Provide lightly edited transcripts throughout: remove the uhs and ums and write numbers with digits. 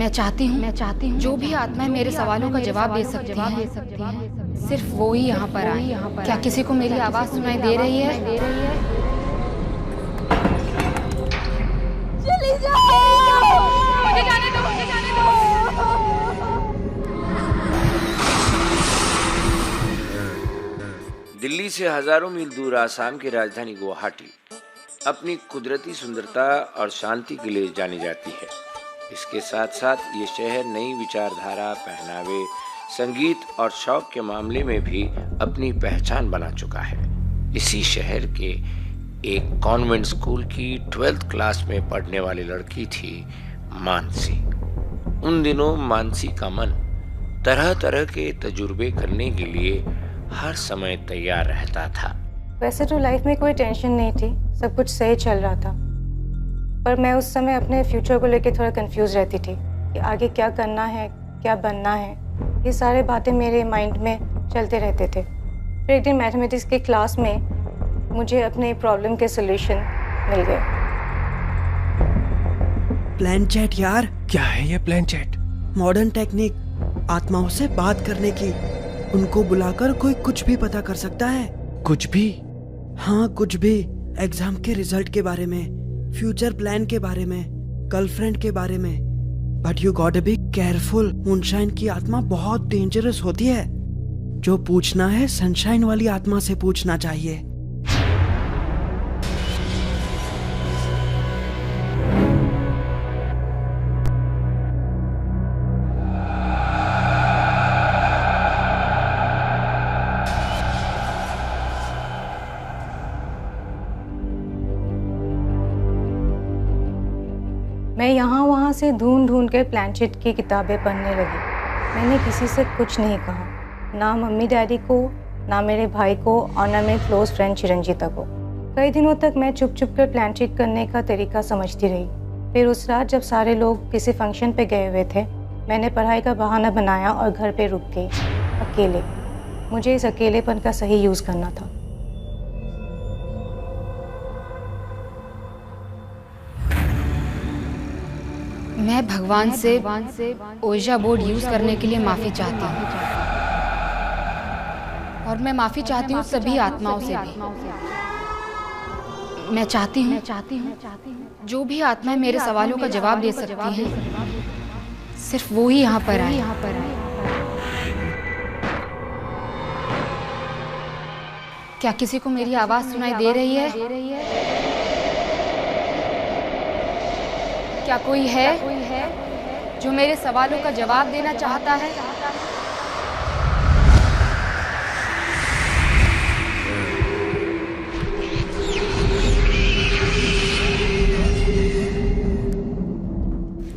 चाहती हूँ जो भी आत्माएं मेरे सवालों का जवाब दे सकती हैं, सिर्फ वो ही यहाँ पर आए। क्या किसी को मेरी आवाज सुनाई दे रही है? चली जाओ, मुझे जाने दो, मुझे जाने दो। दिल्ली से हजारों मील दूर आसाम की राजधानी गुवाहाटी अपनी कुदरती सुंदरता और शांति के लिए जानी जाती है। इसके साथ साथ ये शहर नई विचारधारा, पहनावे, संगीत और शौक के मामले में भी अपनी पहचान बना चुका है। इसी शहर के एक कॉन्वेंट स्कूल की 12th क्लास में पढ़ने वाली लड़की थी मानसी। उन दिनों मानसी का मन तरह तरह के तजुर्बे करने के लिए हर समय तैयार रहता था। वैसे तो लाइफ में कोई टेंशन नहीं थी, सब कुछ सही चल रहा था, पर मैं उस समय अपने फ्यूचर को लेकर थोड़ा कंफ्यूज रहती थी कि आगे क्या करना है, क्या बनना है। ये सारे बातें मेरे माइंड में चलते रहते थे। फिर एक दिन मैथमेटिक्स की क्लास में मुझे अपने प्रॉब्लम के सॉल्यूशन मिल गए। प्लान चैट यार। क्या है ये प्लान चैट? मॉडर्न टेक्निक, आत्माओं से बात करने की। उनको बुलाकर कोई कुछ भी पता कर सकता है। कुछ भी? हाँ, कुछ भी। एग्जाम के रिजल्ट के बारे में, फ्यूचर प्लान के बारे में, गर्लफ्रेंड के बारे में। But you got to be careful. Moonshine की आत्मा बहुत डेंजरस होती है। जो पूछना है सनशाइन वाली आत्मा से पूछना चाहिए। मैं यहाँ वहाँ से ढूंढ के प्लानचेट की किताबें पढ़ने लगी। मैंने किसी से कुछ नहीं कहा, ना मम्मी डैडी को, ना मेरे भाई को और ना मेरे क्लोज फ्रेंड चिरंजीता को। कई दिनों तक मैं चुप कर प्लानचेट करने का तरीका समझती रही। फिर उस रात जब सारे लोग किसी फंक्शन पे गए हुए थे, मैंने पढ़ाई का बहाना बनाया और घर पे रुक गई अकेले। मुझे इस अकेलेपन का सही यूज़ करना था। मैं भगवान से ओइजा बोर्ड यूज करने के लिए माफी चाहती हूँ, और मैं माफी चाहती हूँ सभी आत्माओं से भी। मैं चाहती हूँ जो भी आत्माएं मेरे सवालों का जवाब दे सकती हैं, सिर्फ वो ही यहाँ पर आए। क्या किसी को मेरी आवाज सुनाई दे रही है? क्या कोई है जो मेरे सवालों का जवाब देना चाहता है?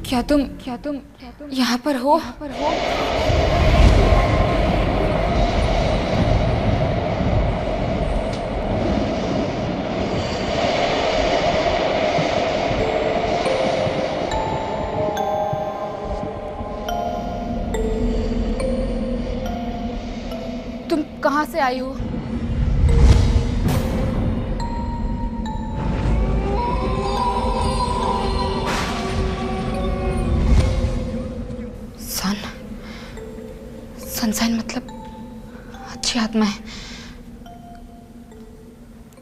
क्या तुम यहाँ पर हो? तुम कहाँ से आई हो? सनशाइन मतलब अच्छी आत्मा है।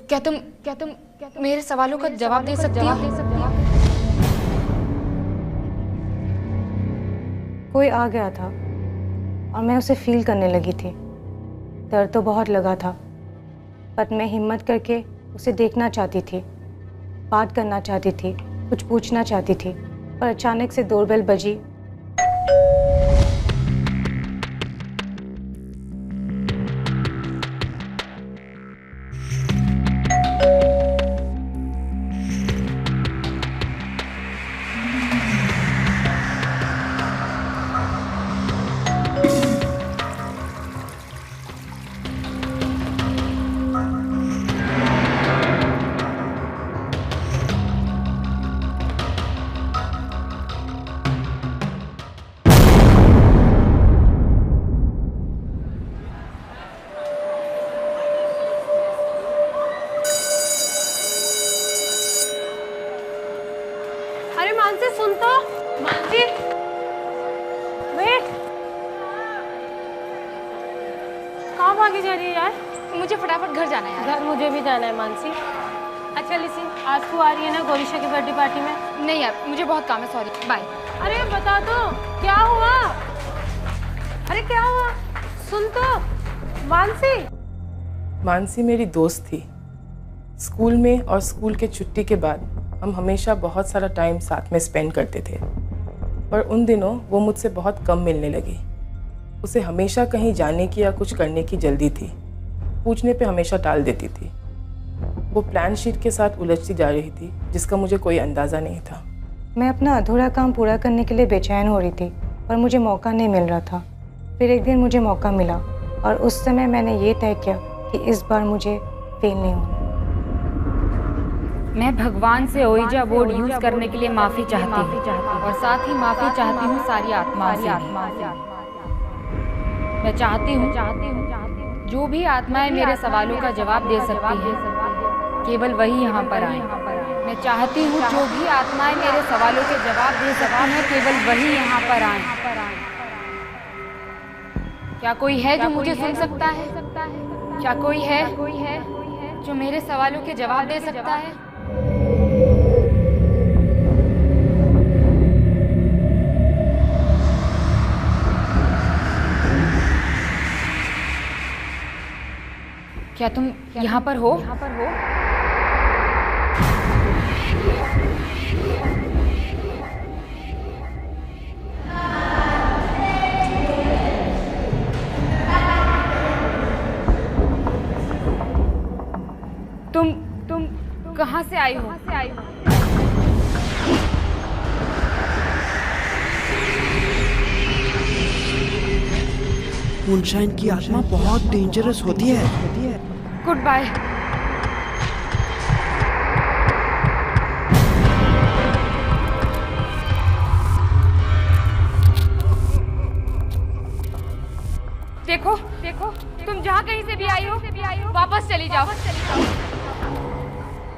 क्या तुम मेरे सवालों का जवाब दे सकती हो? कोई आ गया था और मैं उसे फील करने लगी थी। डर तो बहुत लगा था, पर मैं हिम्मत करके उसे देखना चाहती थी, बात करना चाहती थी, कुछ पूछना चाहती थी। पर अचानक से डोरबेल बजी। अरे मानसी सुन तो, मानसी भागी जा रही है यार? मुझे फटाफट घर जाना है यार। घर मुझे भी जाना है मानसी। अच्छा लिसन, आज तू आ रही है ना गोरिशा की बर्थडे पार्टी में? नहीं यार, मुझे बहुत काम है, सॉरी, बाय। अरे बता तो क्या हुआ? अरे क्या हुआ? सुन तो मानसी। मानसी मेरी दोस्त थी। स्कूल में और स्कूल के छुट्टी के बाद हम हमेशा बहुत सारा टाइम साथ में स्पेंड करते थे, पर उन दिनों वो मुझसे बहुत कम मिलने लगी। उसे हमेशा कहीं जाने की या कुछ करने की जल्दी थी, पूछने पे हमेशा टाल देती थी। वो प्लान शीट के साथ उलझती जा रही थी जिसका मुझे कोई अंदाज़ा नहीं था। मैं अपना अधूरा काम पूरा करने के लिए बेचैन हो रही थी, पर मुझे मौका नहीं मिल रहा था। फिर एक दिन मुझे मौका मिला और उस समय मैंने ये तय किया कि इस बार मुझे फेल नहीं होना। मैं भगवान से ओइजा बोर्ड यूज करने के लिए माफी चाहती हूँ और साथ ही माफी चाहती हूँ सारी आत्माओं से। मैं चाहती हूँ जो भी आत्माएं मेरे सवालों का जवाब दे सकती है केवल वही यहाँ पर आए। मैं चाहती हूँ जो भी आत्माएं मेरे सवालों के जवाब दे सकती हैं केवल वही यहाँ पर आए। क्या कोई है जो मुझे सुन सकता है? क्या कोई है जो मेरे सवालों के जवाब दे सकता है? क्या तुम यहाँ पर हो? तुम कहाँ से आई हो? मुनशाइन की आत्मा बहुत डेंजरस होती है। Goodbye. देखो तुम जहाँ कहीं से भी आई हो वापस चली जाओ।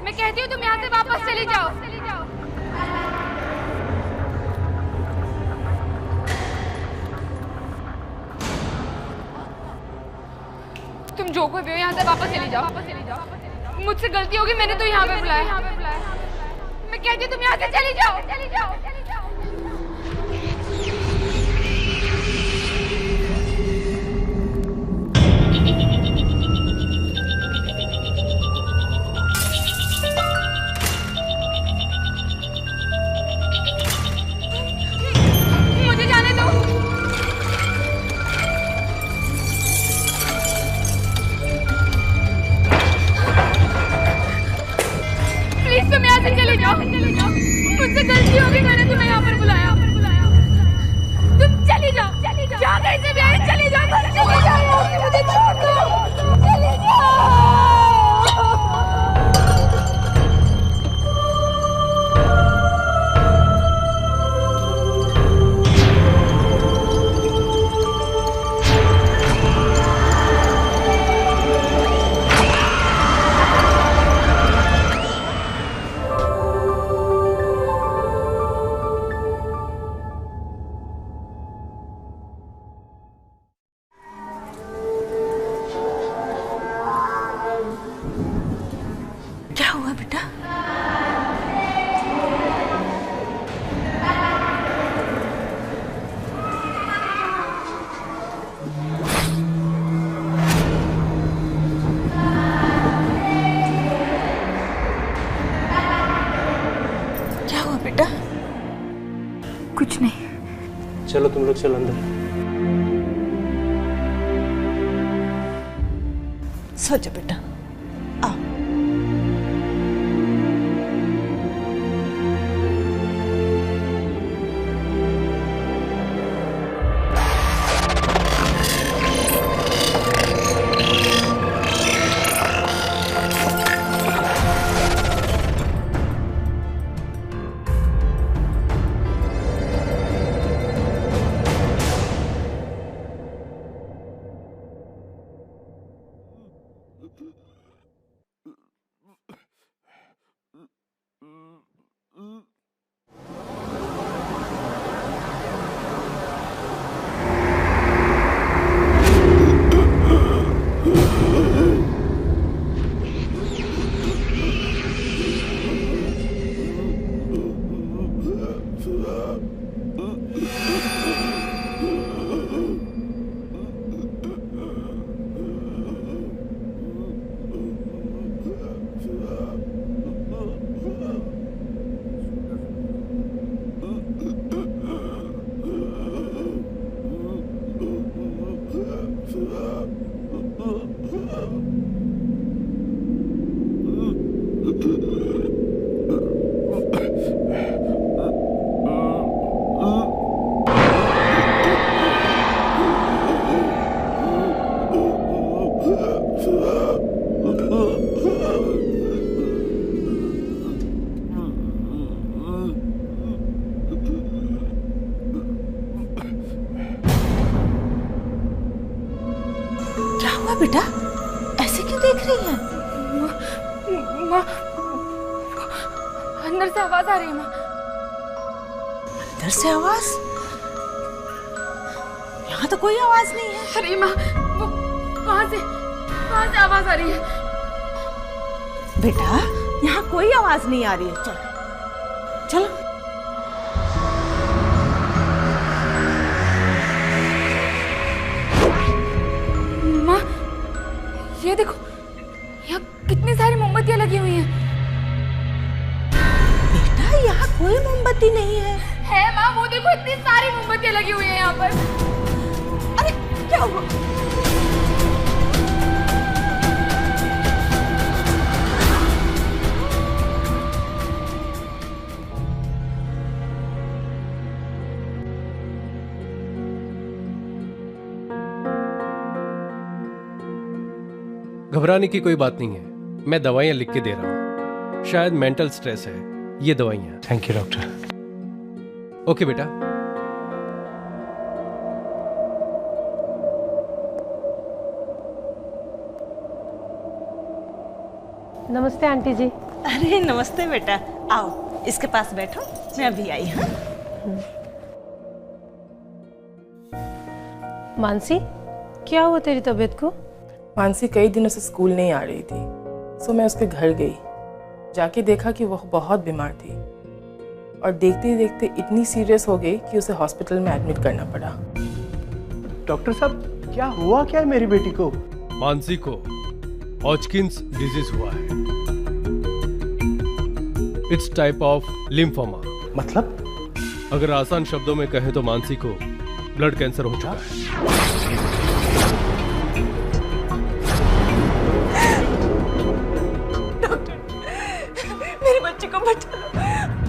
मैं कहती हूँ तुम यहाँ से वापस चली जाओ। तुम जो कोई भी हो यहाँ से वापस चली जाओ। मुझसे गलती होगी, मैंने तो यहाँ पे बुलाया। मैं कहती हूँ तुम यहाँ से चली जाओ। मुझे जाने दो। प्लीज तुम यहाँ से चले जाओ। मुझसे गलती होगी, मैंने तुम्हें यहाँ पर बुलाया। तुम चली जाओ। जहाँ कहीं से भी आए चली जाओ। मुझे छोड़ दो। चली जाओ। क्या हुआ बेटा? क्या हुआ बेटा? कुछ नहीं। चलो तुम लोग चलो अंदर। सो जा बेटा। आओ। Mm-hmm. बेटा ऐसे क्यों देख रही है? माँ, अंदर से आवाज आ रही है। माँ, अंदर से आवाज? यहाँ तो कोई आवाज नहीं है। अरे माँ, वो वहाँ से आवाज आ रही है। बेटा यहाँ कोई आवाज नहीं आ रही है। चलो चलो। ये देखो, यहाँ कितनी सारी मोमबत्तियाँ लगी हुई हैं। बेटा यहाँ कोई मोमबत्ती नहीं है। है माँ, वो देखो इतनी सारी मोमबत्तियाँ लगी हुई हैं यहाँ पर। अरे क्या हुआ? घबराने की कोई बात नहीं है, मैं दवाइयां लिख के दे रहा हूं, शायद मेंटल स्ट्रेस है। ये दवाइयां। Thank you doctor. ओके बेटा। नमस्ते आंटी जी। अरे नमस्ते बेटा, आओ इसके पास बैठो, मैं अभी आई। हाँ मानसी, क्या हुआ तेरी तबीयत को? मानसी कई दिनों से स्कूल नहीं आ रही थी, सो मैं उसके घर गई। जाके देखा कि वह बहुत बीमार थी और देखते ही देखते इतनी सीरियस हो गई कि उसे हॉस्पिटल में एडमिट करना पड़ा। डॉक्टर साहब क्या हुआ क्या है मेरी बेटी को? मानसी को हॉजकिंस डिजीज हुआ है। It's type of lymphoma. मतलब? अगर आसान शब्दों में कहें तो मानसी को ब्लड कैंसर हो चुका है। मेरे बच्चे को बचा लो,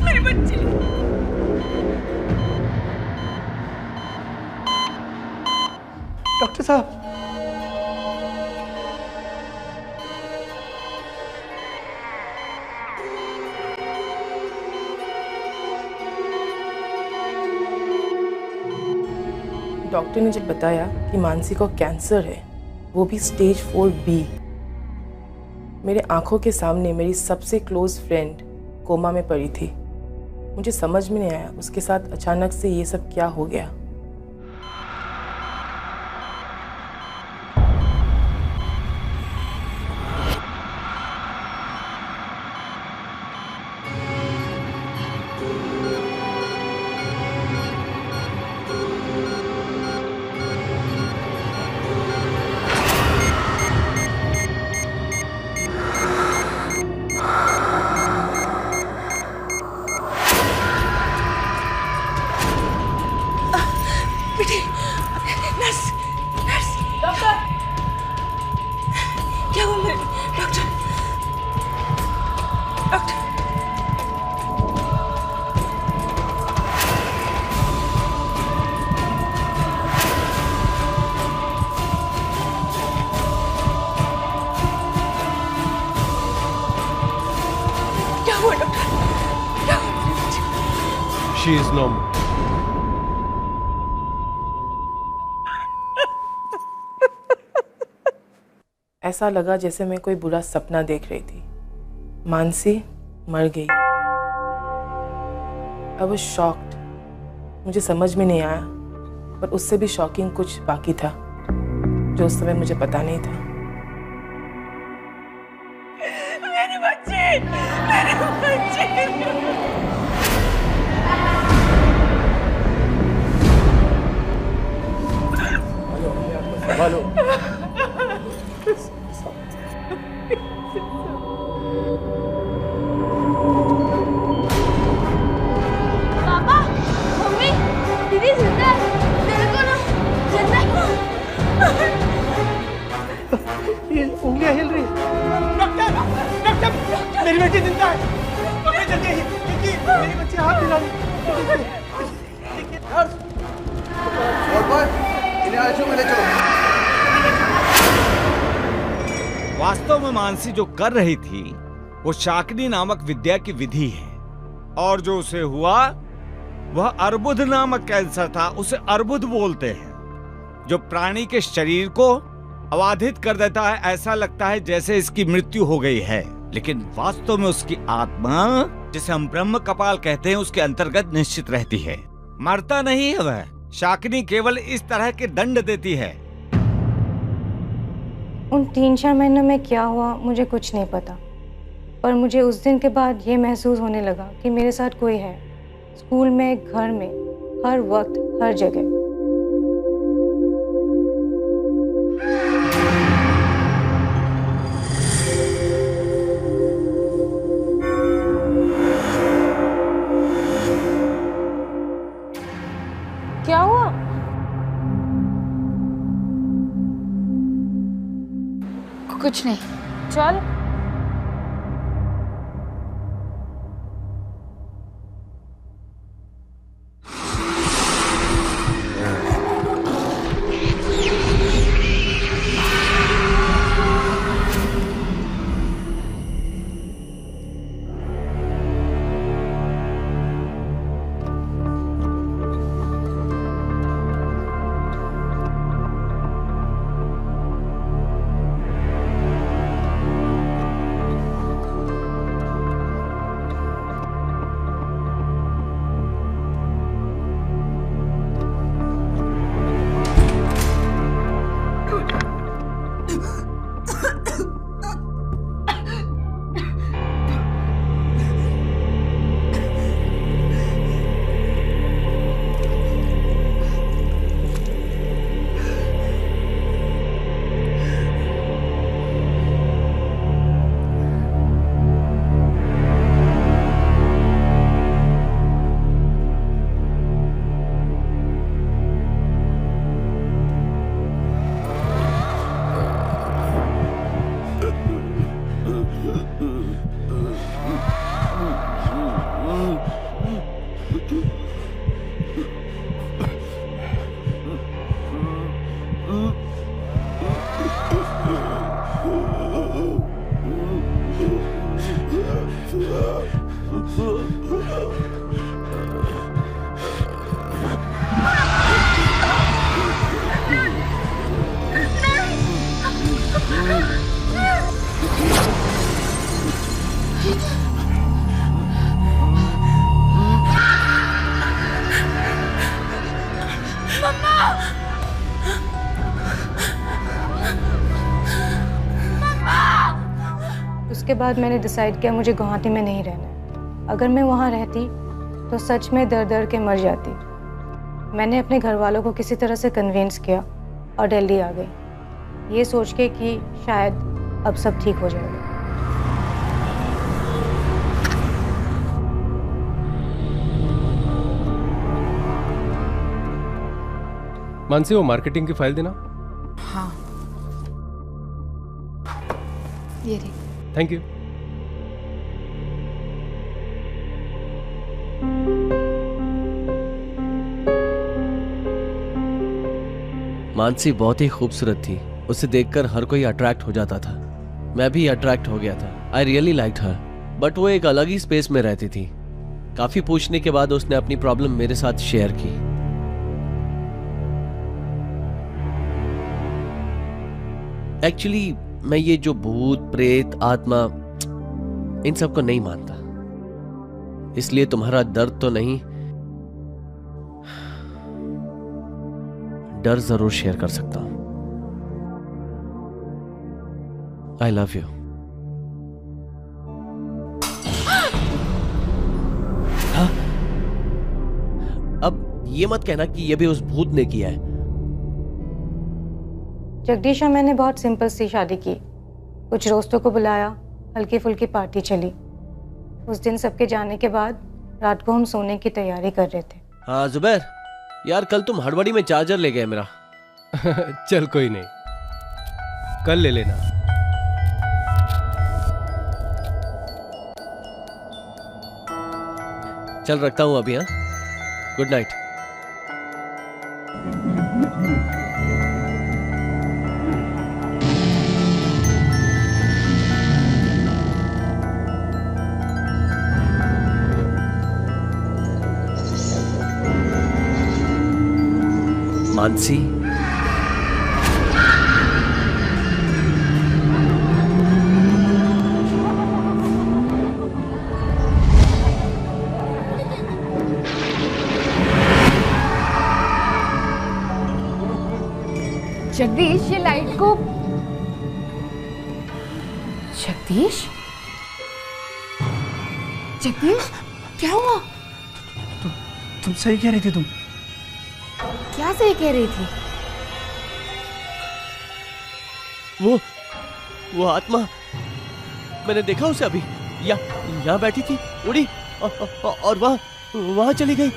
मेरे बच्चे। डॉक्टर साहब डॉक्टर ने जब बताया कि मानसी को कैंसर है, वो भी स्टेज 4B, मेरे आंखों के सामने मेरी सबसे क्लोज फ्रेंड कोमा में पड़ी थी। मुझे समझ में नहीं आया उसके साथ अचानक से ये सब क्या हो गया। She is normal. ऐसा लगा जैसे मैं कोई बुरा सपना देख रही थी। मानसी मर गई। I was shocked. मुझे समझ में नहीं आया, पर उससे भी शॉकिंग कुछ बाकी था जो उस समय मुझे पता नहीं था। मेरे बच्चे, मेरे बच्चे। हेलो। पापा, मम्मी, दीदी जिंदा है। देखो ना, जिंदा है। ये उंगलियां हिल रही। डॉक्टर, डॉक्टर, मेरी बेटी मम्मी जल्दी देखिए मेरी बच्ची हाथ हिला रही वास्तव में मानसी जो कर रही थी वो शाकिनी नामक विद्या की विधि है, और जो उसे हुआ वह अर्बुद नामक कैंसर था। उसे अर्बुद बोलते हैं, जो प्राणी के शरीर को अबाधित कर देता है। ऐसा लगता है जैसे इसकी मृत्यु हो गई है, लेकिन वास्तव में उसकी आत्मा, जिसे हम ब्रह्म कपाल कहते हैं, उसके अंतर्गत निश्चित रहती है। मरता नहीं है वह। शाकिनी केवल इस तरह के दंड देती है। उन 3-4 महीनों में क्या हुआ मुझे कुछ नहीं पता, पर मुझे उस दिन के बाद ये महसूस होने लगा कि मेरे साथ कोई है, स्कूल में, घर में, हर वक्त, हर जगह। क्या हुआ? कुछ नहीं। चल। उसके बाद मैंने डिसाइड किया मुझे गुवाहाटी में नहीं रहना है। अगर मैं वहाँ रहती तो सच में दर दर के मर जाती। मैंने अपने घर वालों को किसी तरह से कन्विंस किया और दिल्ली आ गई, ये सोच के कि शायद अब सब ठीक हो जाएगा। मानसी, वो मार्केटिंग की फाइल देना। हाँ, ये रही। Thank you. मानसी बहुत ही खूबसूरत थी। उसे देखकर हर कोई अट्रैक्ट हो जाता था। मैं भी अट्रैक्ट हो गया था। I really liked her, but वो एक अलग ही स्पेस में रहती थी। काफी पूछने के बाद उसने अपनी प्रॉब्लम मेरे साथ शेयर की। एक्चुअली मैं ये जो भूत, प्रेत, आत्मा, इन सब को नहीं मानता, इसलिए तुम्हारा दर्द तो नहीं, डर जरूर शेयर कर सकता हूं। I love you. अब ये मत कहना कि ये भी उस भूत ने किया है। जगदीश, मैंने बहुत सिंपल सी शादी की। कुछ दोस्तों को बुलाया, हल्की फुल्की पार्टी चली। उस दिन सबके जाने के बाद रात को हम सोने की तैयारी कर रहे थे। हाँ जुबैर, यार कल तुम हड़बड़ी में चार्जर ले गए मेरा। चल कोई नहीं, कल ले लेना। चल रखता हूँ अभी। हाँ, गुड नाइट। मानसी, जगदीश, ये लाइट को। जगदीश, जगदीश, क्या हुआ? तुम सही कह रही थी। तुम क्या सही कह रही थी? वो आत्मा, मैंने देखा उसे अभी। यहाँ बैठी थी, उड़ी और वहां चली गई।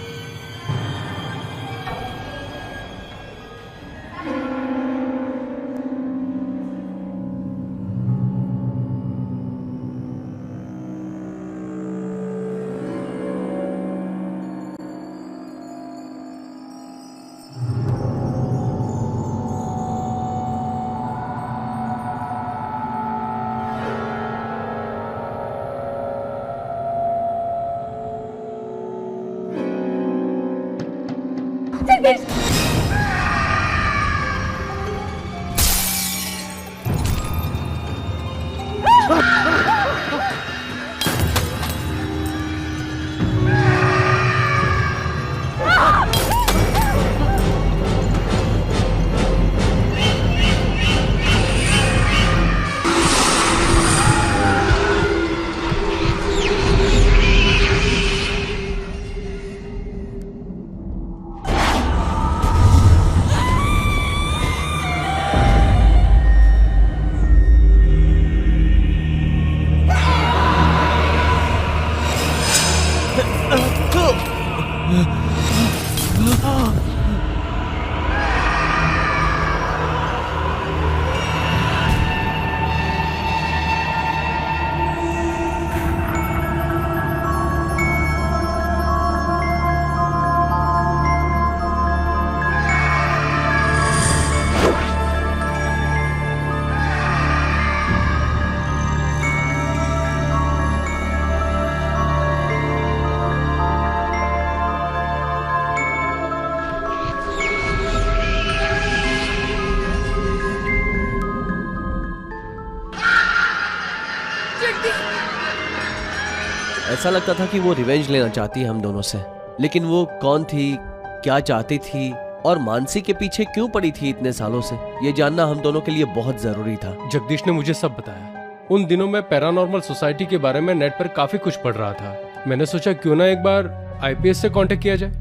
ऐसा लगता था कि वो रिवेंज लेना चाहती है हम दोनों से, लेकिन वो कौन थी, क्या चाहती थी और मानसी के पीछे क्यों पड़ी थी इतने सालों से, ये जानना हम दोनों के लिए बहुत जरूरी था। जगदीश ने मुझे सब बताया। उन दिनों में पैरानॉर्मल सोसाइटी के बारे में नेट पर काफी कुछ पढ़ रहा था। मैंने सोचा क्यों ना एक बार आईपीएस से कांटेक्ट किया जाए।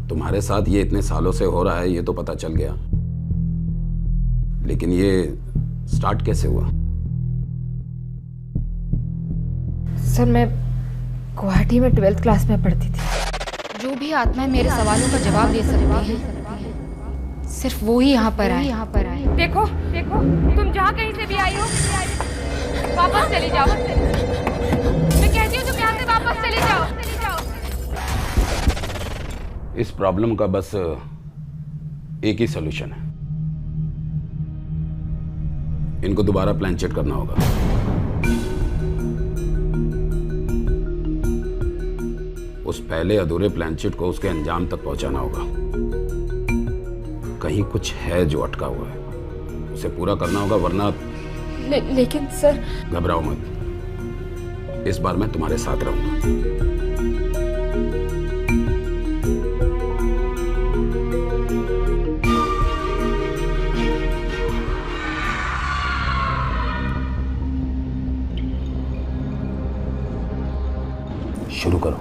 तुम्हारे साथ ये इतने सालों से हो रहा है ये तो पता चल गया, लेकिन ये स्टार्ट कैसे हुआ? सर, मैं गुवाहाटी में 12th क्लास में पढ़ती थी। जो भी आत्माएं मेरे सवालों का जवाब दे सकती हैं, सिर्फ वो ही यहाँ पर आए। देखो, तुम जहाँ कहीं से भी आई हो, वापस चली जाओ। मैं कहती हूँ तुम यहाँ से वापस चली जाओ। इस प्रॉब्लम का बस एक ही सॉल्यूशन है, इनको दोबारा प्लान चेक करना होगा। उस पहले अधूरे प्लान शीट को उसके अंजाम तक पहुंचाना होगा। कहीं कुछ है जो अटका हुआ है, उसे पूरा करना होगा, वरना लेकिन सर। घबराओ मत, इस बार मैं तुम्हारे साथ रहूंगा। शुरू करो।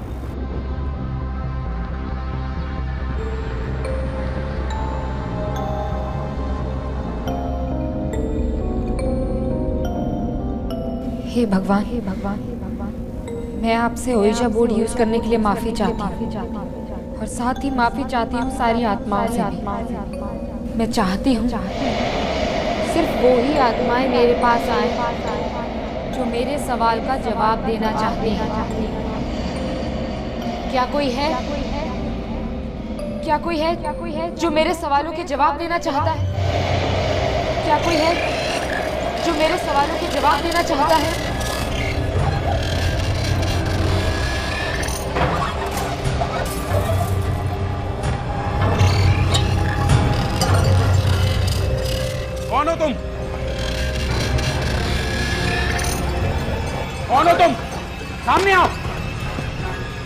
हे भगवान, मैं आपसे ओइजा बोर्ड यूज करने के लिए माफी चाहती हूँ और साथ ही माफी चाहती हूँ सारी आत्माओं से भी। मैं चाहती हूँ सिर्फ वो ही आत्माएं मेरे पास आए जो मेरे सवाल का जवाब देना चाहती हैं। क्या कोई है जो मेरे सवालों के जवाब देना चाहता है? क्या कोई है जो मेरे सवालों के जवाब देना चाहता है? कौन हो तुम? कौन हो तुम? सामने आओ,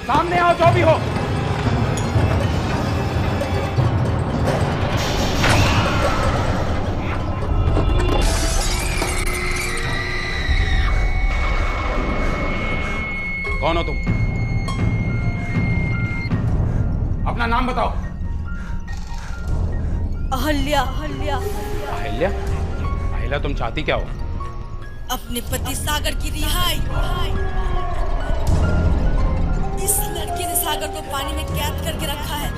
सामने आओ जो भी हो। कौन हो तुम? अपना नाम बताओ। अहल्या। अहल्या। अहिल्या? अहिल्या, तुम चाहती क्या हो? अपने पति सागर की रिहाई। इस लड़के ने सागर को पानी में कैद करके रखा है।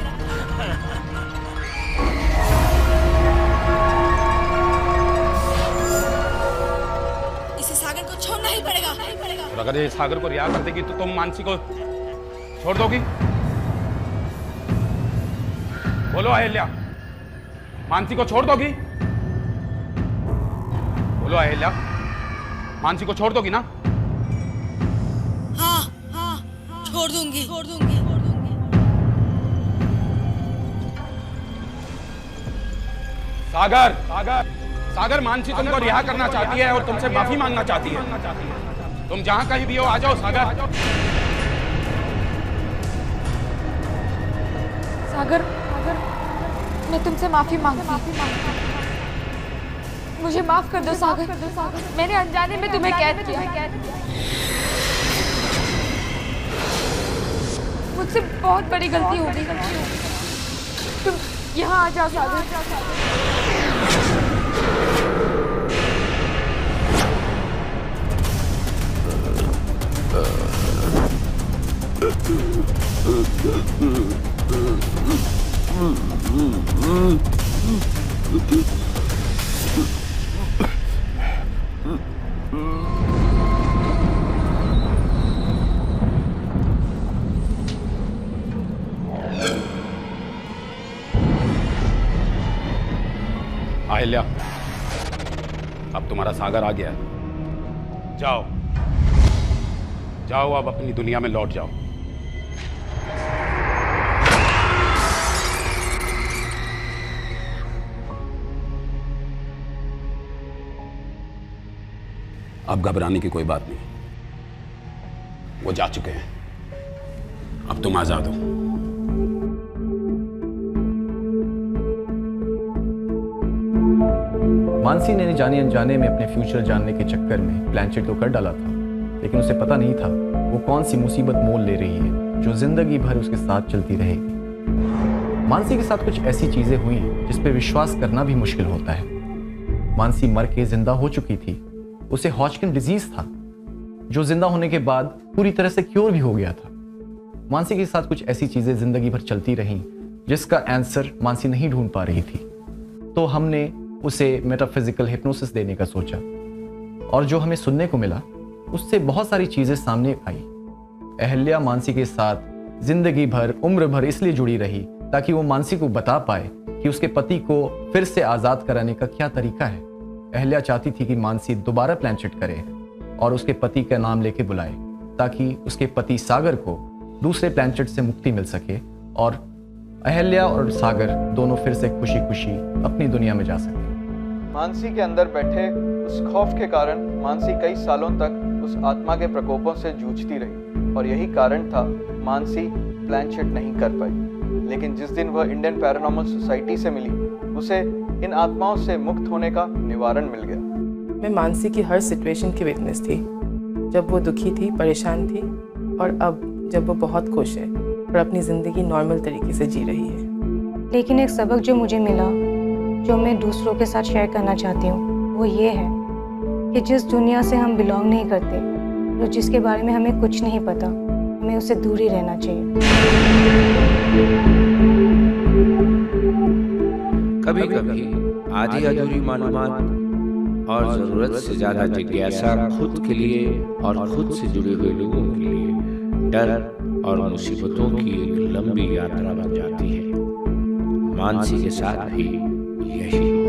इसे सागर को छोड़ना ही पड़ेगा। और अगर ये सागर को रिहा कर देगी तो तुम मानसी को छोड़ दोगी? बोलो अहिल्या, मानसी को छोड़ दोगी? बोलो अहिल्या, मानसी को छोड़ दोगी ना? हाँ, छोड़ दूंगी। सागर, सागर, मानसी तुमको रिहा करना चाहती है और तुमसे माफी मांगना चाहती है। तुम जहां कहीं भी हो आ जाओ सागर। सागर, मैं तुमसे माफी मांगती हूँ। मुझे माफ कर दो सागर। मैंने अनजाने में तुम्हें कैद किया। मुझसे बहुत बड़ी गलती हो गई। तुम यहाँ आ जाओ सागर। अहिल्या, अब तुम्हारा सागर आ गया है। जाओ जाओ, अब अपनी दुनिया में लौट जाओ। अब घबराने की कोई बात नहीं, वो जा चुके हैं। अब तुम आजाद हो। मानसी ने जाने अनजाने में अपने फ्यूचर जानने के चक्कर में प्लैंचेट को कर डाला था, लेकिन उसे पता नहीं था वो कौन सी मुसीबत मोल ले रही है जो जिंदगी भर उसके साथ चलती रहेगी। मानसी के साथ कुछ ऐसी चीजें हुई जिस पर विश्वास करना भी मुश्किल होता है। मानसी मर के जिंदा हो चुकी थी। उसे हॉजकिन डिजीज था जो जिंदा होने के बाद पूरी तरह से क्योर भी हो गया था। मानसी के साथ कुछ ऐसी चीजें जिंदगी भर चलती रहीं जिसका आंसर मानसी नहीं ढूंढ पा रही थी। तो हमने उसे मेटाफिजिकल हिप्नोसिस देने का सोचा, और जो हमें सुनने को मिला उससे बहुत सारी चीजें सामने आई। अहल्या मानसी के साथ जिंदगी भर, उम्र भर इसलिए जुड़ी रही ताकि वो मानसी को बता पाए कि उसके पति को फिर से आजाद कराने का क्या तरीका है। अहल्या चाहती थी कि मानसी दोबारा प्लैंचेट करे और उसके पति का नाम लेके बुलाए ताकि उसके पति सागर को दूसरे प्लैंचेट से मुक्ति मिल सके और अहल्या और सागर दोनों फिर से खुशी खुशी अपनी दुनिया में जा सके। मानसी के अंदर बैठे उस खौफ के कारण मानसी कई सालों तक उस आत्मा के प्रकोपों से जूझती रही और यही कारण था मानसी प्लैंचेट नहीं कर पाई। लेकिन जिस दिन वह इंडियन पैरानॉर्मल सोसाइटी से मिली उसे इन आत्माओं से मुक्त होने का निवारण मिल गया। मैं मानसी की हर सिचुएशन की विटनेस थी, जब वो दुखी थी, परेशान थी, और अब जब वो बहुत खुश है और अपनी ज़िंदगी नॉर्मल तरीके से जी रही है। लेकिन एक सबक जो मुझे मिला, जो मैं दूसरों के साथ शेयर करना चाहती हूँ, वो ये है कि जिस दुनिया से हम बिलोंग नहीं करते, जो जिसके बारे में हमें कुछ नहीं पता, हमें उससे दूर ही रहना चाहिए। कभी कभी आधी अधूरी मालूमात और जरूरत से ज्यादा जिज्ञासा खुद के लिए और खुद से जुड़े हुए लोगों के लिए डर और मुसीबतों की एक लंबी यात्रा बन जाती है। मानसी के साथ भी यही